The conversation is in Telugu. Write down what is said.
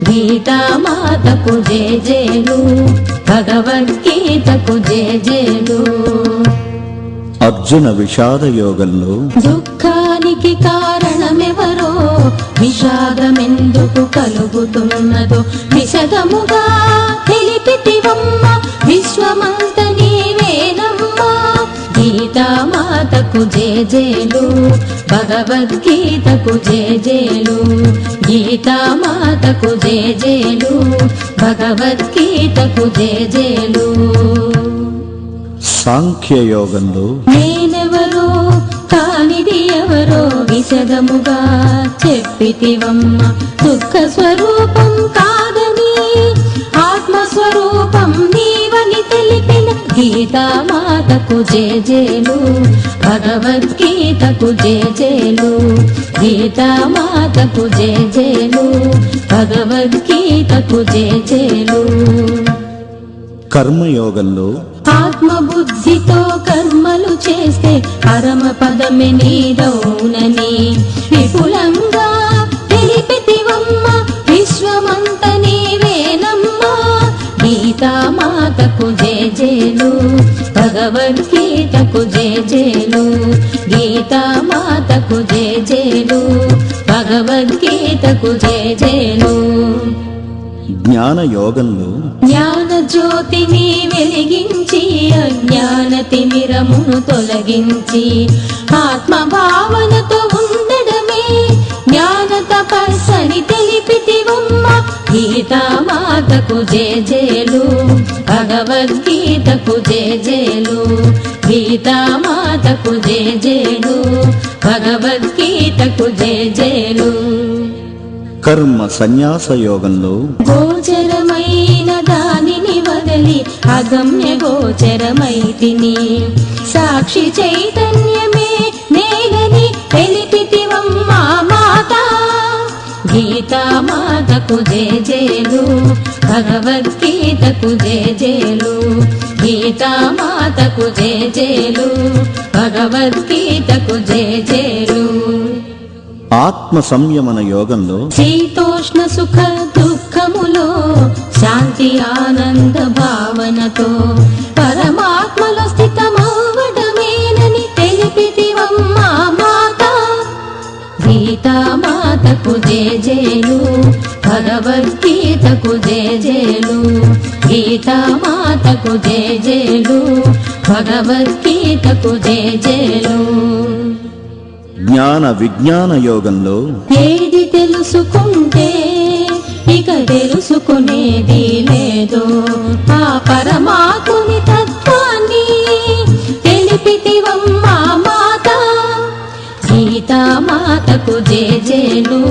గీతామాతకు జేజేలు, భగవద్గీతకు జేజేలు. అర్జున విషాద యోగంలో దుఃఖానికి కారణమెవరో, విషాదమెందుకు కలుగుతున్నదో విశదముగా తెలిపితివమ్మ, విశ్వమంత నీవేనమ్మా. గీతామాతకు జేజేలు, భగవద్గీతకు జేజేలు. గీతామాతకు జేజేలు, భగవద్గీతకు జేజేలు. సాంఖ్యయోగంలో నేనెవరో కానిది ఎవరో విశదముగా చెప్పితివమ్మ, దుఃఖ స్వరూపం కాదని ఆత్మస్వరూపం నీవని తెలిపిన. గీతామాతకు జేజేలు, భగవద్గీతకు జేజేలు. గీతామాతకు జేజేలు, భగవద్గీతకు జేజేలు. కర్మయోగంలో ఆత్మబుద్ధితో కర్మలు చేస్తే పరమ పదమే నీదౌనని విపులంగా తెలిపితివమ్మ, విశ్వమంత నీవేనమ్మా. గీతామాతకు జేజేలు, భగవద్గీతకు జేజేలు. గీతామాతకు జేజేలు, భగవద్గీతకు జేజేలు. జ్ఞాన యోగంలో జ్ఞాన జ్యోతిని వెలిగించి అజ్ఞాన తిమిరమును తొలగించి ఆత్మభావనతో ఉండడమే జ్ఞాన తపస్సని తెలిపితివమ్మ. గీతామాతకు జేజేలు, భగవద్గీతకు జేజేలు. గీతామాతకు జేజేలు, భగవద్గీతకు జేజేలు. కర్మ సన్యాస యోగంలో గోచరమైన దానిని వదలి అగమ్య గోచరమైతిని, సాక్షి చైతన్యమే నేనని తెలిపితివమ్మా మాత. గీతామాతకు జేజేలు, భగవద్గీతకు జేజేలు. గీతామాతకు జేజేలు, భగవద్గీతకు జేజేలు. ఆత్మ సంయమన యోగంలో శీతోష్ణ సుఖ దుఃఖములో శాంతి ఆనంద భావనతో పరమాత్మలో స్థితమవ్వడమేనని తెలిపితివమ్మా మాత. గీతామాతకు జేజేలు, భగవద్గీతకు జేజేలు. గీతామాతకు జేజేలు, భగవద్గీతకు జేజేలు. జ్ఞాన విజ్ఞాన యోగంలో ఏది తెలుసుకుంటే ఇక తెలుసుకునేది లేదో ఆ పరమాత్ముని తత్వాన్ని తెలిపితివమ్మా మాత. గీతామాతకు జేజేలు,